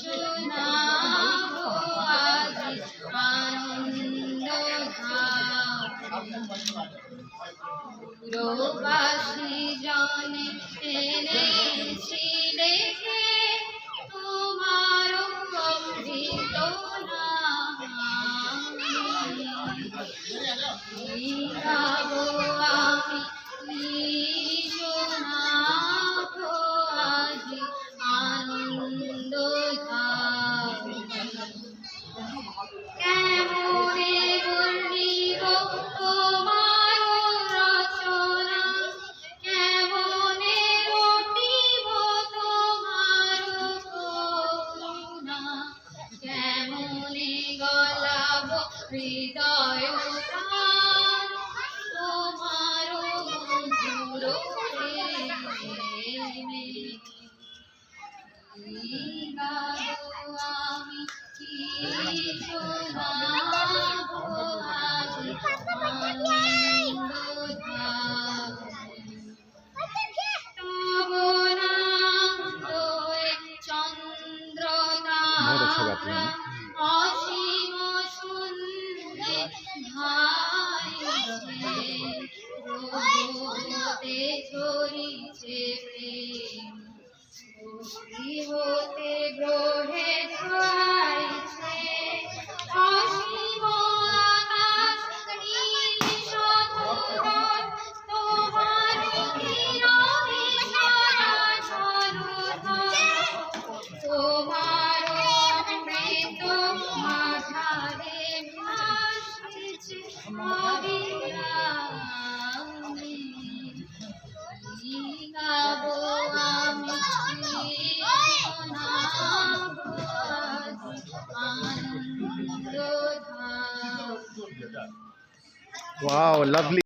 শোনাবো আজ পুরবাসী জনে এনেছি দেখে তোমার অমৃত নাম গাবো আমি শোনাবো আজ আনন্দ কেমনে বলিব তোমার রচনা কেমনে রটিব তোমার করুণা কেমনে গলাব হৃদয় প্রাণ তোমার মধুর প্রেমে গাবো আমি কি শোনাবো আজ তব নাম লয়ে চন্দ্র তারা অসীম শূন্যে ধাইছে প্রভুতে ছড়িছে প্রেম হতে গ্রহে ধাইছে অসীম আকাশ নীল শতদল তোমার কিরণে সারা ঝলধল তোমার অমৃত মাঝারে ভাসছে অবিরামে গাবো আমি শোনাবো আজ আনন্দ Wow, lovely.